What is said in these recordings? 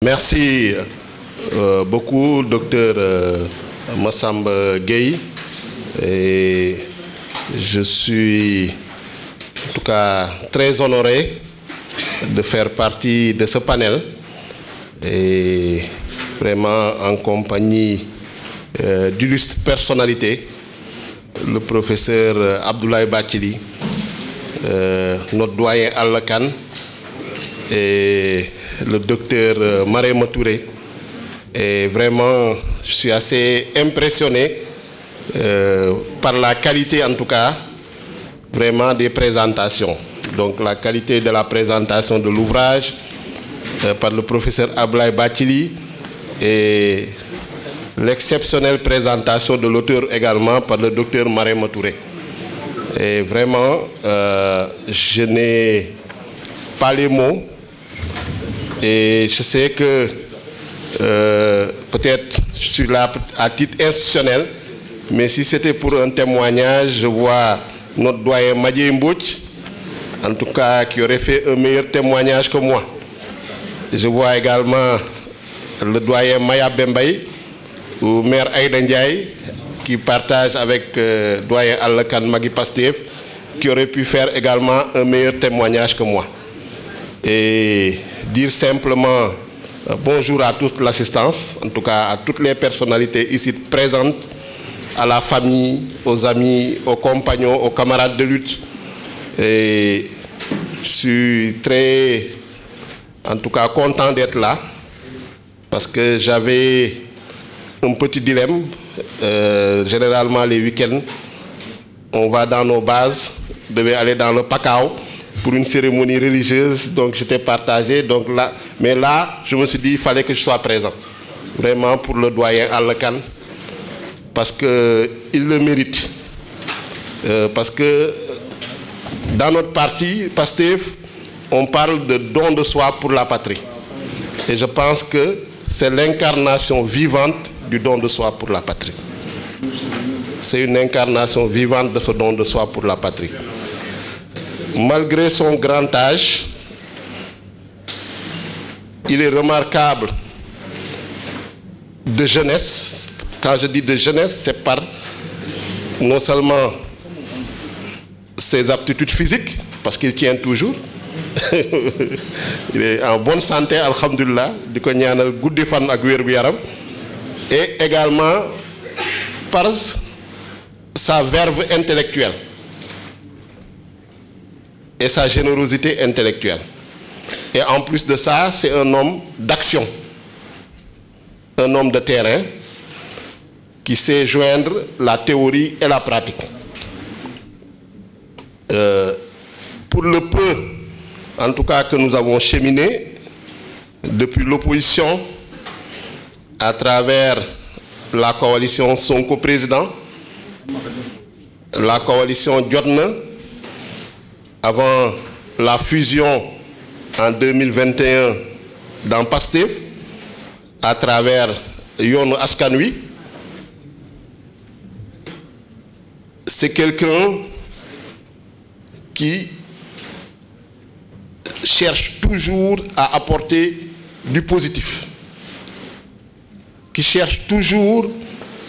Merci beaucoup, docteur Massamba Gueye. Et je suis en tout cas très honoré de faire partie de ce panel et vraiment en compagnie d'illustres personnalités, le professeur Abdoulaye Bathily, notre doyen Allah Kane et le docteur Marème Touré. Et vraiment, je suis assez impressionné par la qualité, en tout cas, vraiment des présentations. Donc la qualité de la présentation de l'ouvrage par le professeur Abdoulaye Bathily et l'exceptionnelle présentation de l'auteur également par le docteur Marème Touré. Et vraiment, je n'ai pas les mots. Et je sais que peut-être je suis là à titre institutionnel, mais si c'était pour un témoignage, je vois notre doyen Madje Mbodj, en tout cas qui aurait fait un meilleur témoignage que moi. Je vois également le doyen Maya Bembaye ou maire Aïda Ndiaye qui partage avec doyen Allah Kane Magui Pastef, qui aurait pu faire également un meilleur témoignage que moi. Et dire simplement bonjour à toute l'assistance, en tout cas à toutes les personnalités ici présentes, à la famille, aux amis, aux compagnons, aux camarades de lutte. Et je suis très, en tout cas, content d'être là parce que j'avais un petit dilemme. Généralement, les week-ends, on va dans nos bases, on devait aller dans le Pakao pour une cérémonie religieuse, donc j'étais partagé. Donc là, mais là, je me suis dit qu'il fallait que je sois présent, vraiment pour le doyen Allah Kane, parce qu'il le mérite. Parce que dans notre parti, Pastef, on parle de don de soi pour la patrie. Et je pense que c'est l'incarnation vivante du don de soi pour la patrie. C'est une incarnation vivante de ce don de soi pour la patrie. Malgré son grand âge, il est remarquable de jeunesse. Quand je dis de jeunesse, c'est par non seulement ses aptitudes physiques, parce qu'il tient toujours. Il est en bonne santé, alhamdulillah, et également par sa verve intellectuelle et sa générosité intellectuelle. Et en plus de ça, c'est un homme d'action, un homme de terrain qui sait joindre la théorie et la pratique. Pour le peu, en tout cas, que nous avons cheminé depuis l'opposition à travers la coalition Sonko Président, la coalition Jotna, avant la fusion en 2021 dans Pastef, à travers Yoonu Askan Wi, c'est quelqu'un qui cherche toujours à apporter du positif, qui cherche toujours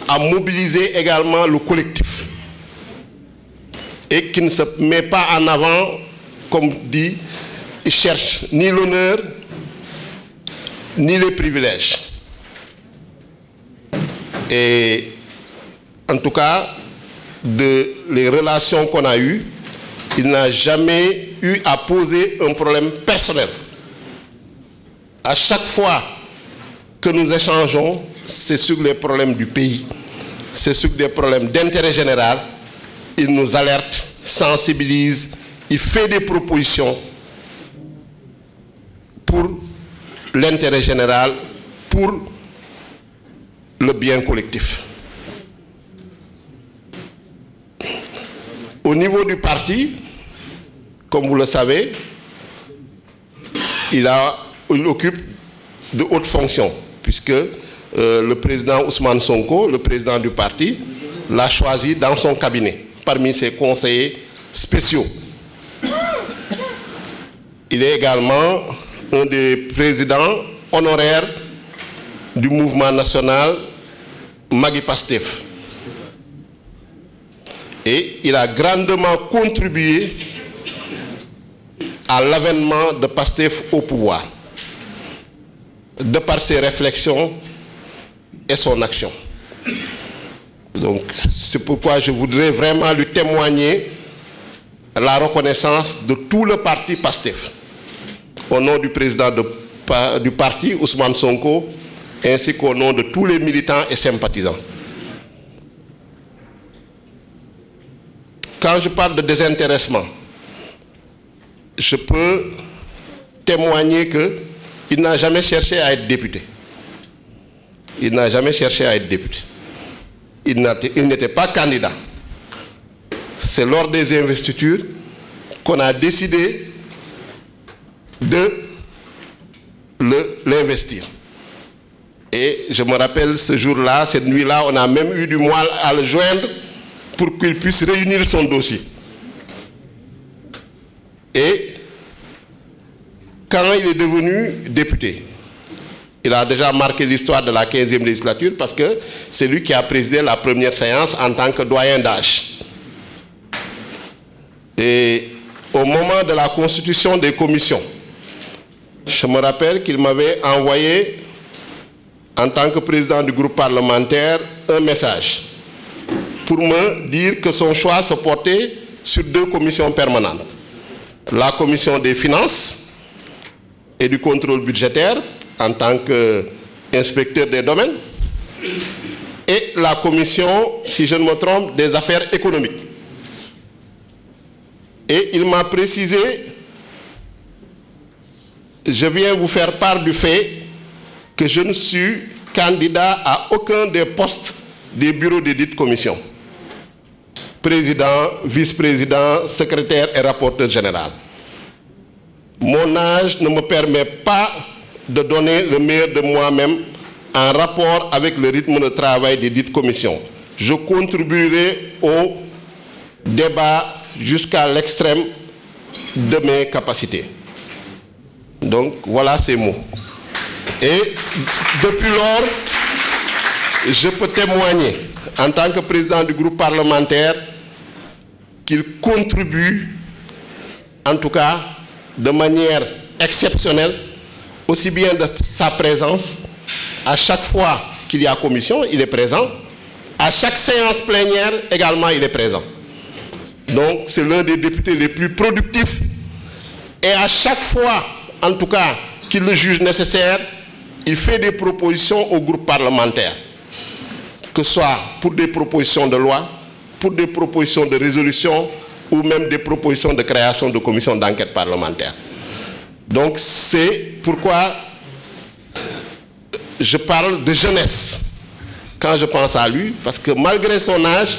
à mobiliser également le collectif et qui ne se met pas en avant, comme dit, il cherche ni l'honneur ni les privilèges. Et en tout cas, les relations qu'on a eues, il n'a jamais eu à poser un problème personnel. À chaque fois que nous échangeons, c'est sur les problèmes du pays, c'est sur des problèmes d'intérêt général. Il nous alerte, sensibilise, il fait des propositions pour l'intérêt général, pour le bien collectif. Au niveau du parti, comme vous le savez, il occupe de hautes fonctions, puisque le président Ousmane Sonko, le président du parti, l'a choisi dans son cabinet, parmi ses conseillers spéciaux. Il est également un des présidents honoraire du mouvement national Magui Pastef. Et il a grandement contribué à l'avènement de Pastef au pouvoir, de par ses réflexions et son action. Donc, c'est pourquoi je voudrais vraiment lui témoigner la reconnaissance de tout le parti Pastef, au nom du président du parti, Ousmane Sonko, ainsi qu'au nom de tous les militants et sympathisants. Quand je parle de désintéressement, je peux témoigner qu'il n'a jamais cherché à être député. Il n'a jamais cherché à être député. Il n'était pas candidat. C'est lors des investitures qu'on a décidé de l'investir. Et je me rappelle ce jour-là, cette nuit-là, on a même eu du mal à le joindre pour qu'il puisse réunir son dossier. Et quand il est devenu député, il a déjà marqué l'histoire de la 15e législature parce que c'est lui qui a présidé la première séance en tant que doyen d'âge. Et au moment de la constitution des commissions, je me rappelle qu'il m'avait envoyé, en tant que président du groupe parlementaire, un message pour me dire que son choix se portait sur 2 commissions permanentes. La commission des finances et du contrôle budgétaire, en tant qu'inspecteur des domaines, et la commission, si je ne me trompe, des affaires économiques. Et il m'a précisé, je viens vous faire part du fait que je ne suis candidat à aucun des postes des bureaux de dite commission. Président, vice-président, secrétaire et rapporteur général. Mon âge ne me permet pas de donner le meilleur de moi-même en rapport avec le rythme de travail des dites commissions. Je contribuerai au débat jusqu'à l'extrême de mes capacités. Donc voilà ces mots. Et depuis lors, je peux témoigner en tant que président du groupe parlementaire qu'il contribue, en tout cas de manière exceptionnelle, aussi bien de sa présence, à chaque fois qu'il y a commission, il est présent, à chaque séance plénière également, il est présent. Donc c'est l'un des députés les plus productifs et à chaque fois, en tout cas, qu'il le juge nécessaire, il fait des propositions au groupe parlementaire, que ce soit pour des propositions de loi, pour des propositions de résolution ou même des propositions de création de commissions d'enquête parlementaire. Donc c'est pourquoi je parle de jeunesse quand je pense à lui, parce que malgré son âge,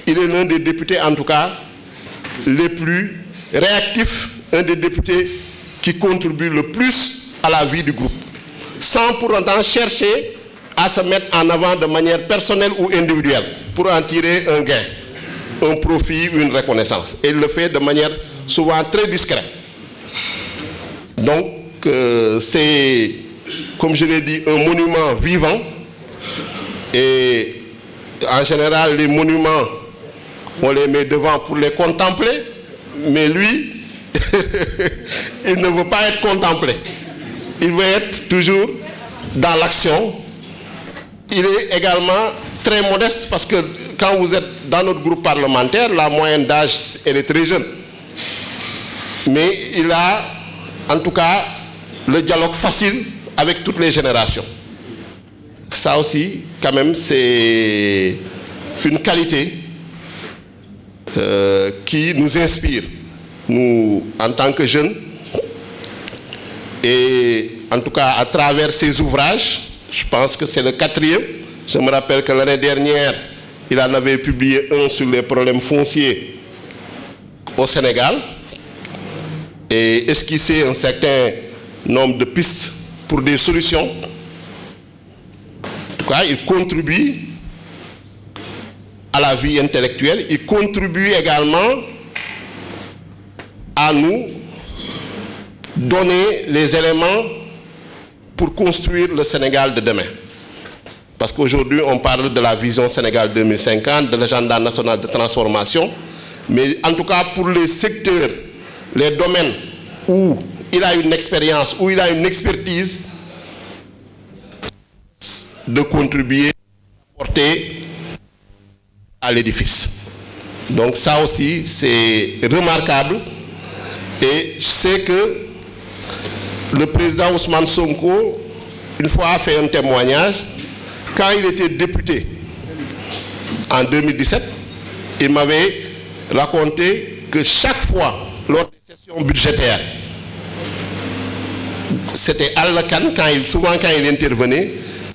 il est l'un des députés, en tout cas, les plus réactifs, un des députés qui contribue le plus à la vie du groupe, sans pour autant chercher à se mettre en avant de manière personnelle ou individuelle pour en tirer un gain, un profit ou une reconnaissance. Et il le fait de manière souvent très discrète. Donc, c'est, comme je l'ai dit, un monument vivant. Et en général, les monuments, on les met devant pour les contempler, mais lui, il ne veut pas être contemplé. Il veut être toujours dans l'action. Il est également très modeste parce que quand vous êtes dans notre groupe parlementaire, la moyenne d'âge, elle est très jeune. Mais il a, en tout cas, le dialogue facile avec toutes les générations. Ça aussi, quand même, c'est une qualité qui nous inspire, nous, en tant que jeunes. Et en tout cas, à travers ses ouvrages, je pense que c'est le 4e. Je me rappelle que l'année dernière, il en avait publié un sur les problèmes fonciers au Sénégal et esquissé un certain nombre de pistes pour des solutions. En tout cas, il contribue à la vie intellectuelle, il contribue également à nous donner les éléments pour construire le Sénégal de demain. Parce qu'aujourd'hui, on parle de la vision Sénégal 2050, de l'agenda national de transformation, mais en tout cas pour les secteurs, les domaines où il a une expérience, où il a une expertise, de contribuer, d'apporter à l'édifice. Donc ça aussi, c'est remarquable. Et je sais que le président Ousmane Sonko, une fois, a fait un témoignage. Quand il était député en 2017, il m'avait raconté que chaque fois, lors des sessions budgétaires, c'était Al-Khan, souvent quand il intervenait,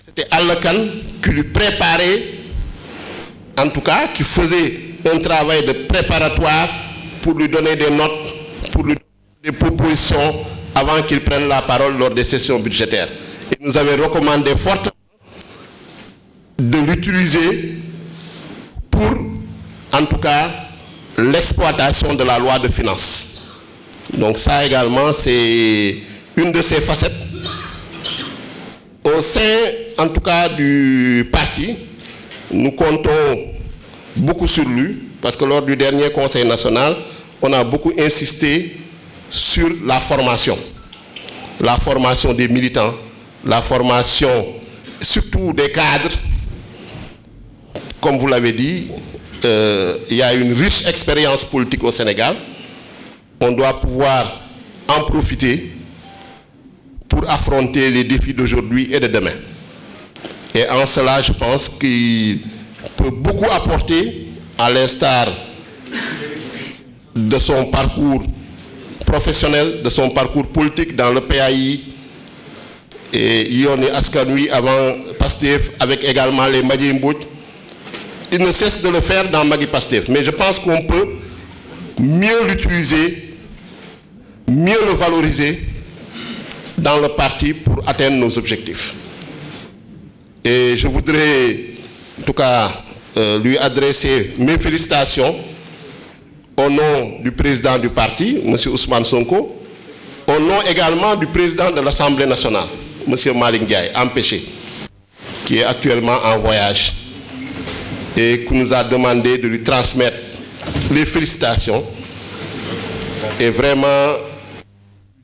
c'était Al-Khan qui lui préparait, en tout cas, qui faisait un travail de préparatoire pour lui donner des notes, pour lui donner des propositions avant qu'il prenne la parole lors des sessions budgétaires. Il nous avait recommandé fortement de l'utiliser pour, en tout cas, l'exploitation de la loi de finances. Donc ça également, c'est une de ses facettes. Au sein, en tout cas, du parti, nous comptons beaucoup sur lui, parce que lors du dernier Conseil national, on a beaucoup insisté sur la formation des militants, la formation surtout des cadres. Comme vous l'avez dit, il y a une riche expérience politique au Sénégal. On doit pouvoir en profiter pour affronter les défis d'aujourd'hui et de demain. Et en cela, je pense qu'il peut beaucoup apporter, à l'instar de son parcours professionnel, de son parcours politique dans le PAI et Yoni Askanui avant Pastef, avec également les Madjé Mbodj. Il ne cesse de le faire dans Magui Pastef. Mais je pense qu'on peut mieux l'utiliser, mieux le valoriser dans le parti pour atteindre nos objectifs. Et je voudrais, en tout cas, lui adresser mes félicitations au nom du président du parti, M. Ousmane Sonko, au nom également du président de l'Assemblée nationale, M. Malick Ndiaye, empêché, qui est actuellement en voyage et qui nous a demandé de lui transmettre les félicitations et vraiment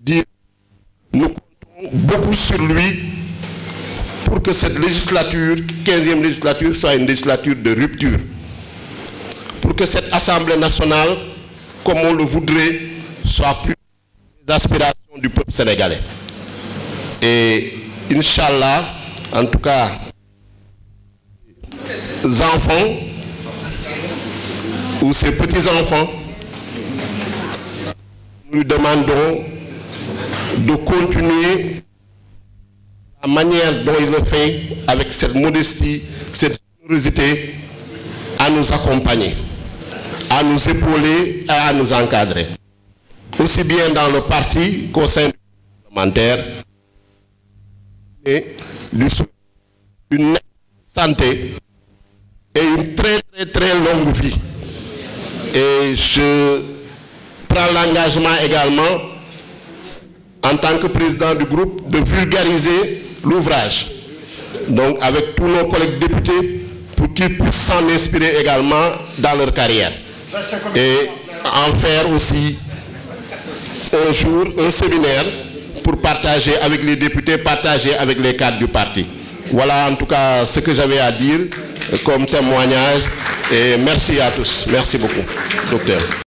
dire nous comptons beaucoup sur lui pour que cette législature, 15e législature, soit une législature de rupture. Pour que cette Assemblée nationale, comme on le voudrait, soit plus les aspirations du peuple sénégalais. Et Inch'Allah, en tout cas, les enfants ou ses petits-enfants, nous demandons de continuer la manière dont il le fait, avec cette modestie, cette générosité, à nous accompagner, à nous épauler et à nous encadrer. Aussi bien dans le parti qu'au sein du parlementaire, et une santé et une très longue vie. Et je prends l'engagement également, en tant que président du groupe, de vulgariser l'ouvrage. Donc avec tous nos collègues députés, pour qu'ils puissent s'en inspirer également dans leur carrière. Et en faire aussi un jour un séminaire pour partager avec les députés, partager avec les cadres du parti. Voilà en tout cas ce que j'avais à dire comme témoignage. Et merci à tous. Merci beaucoup, docteur.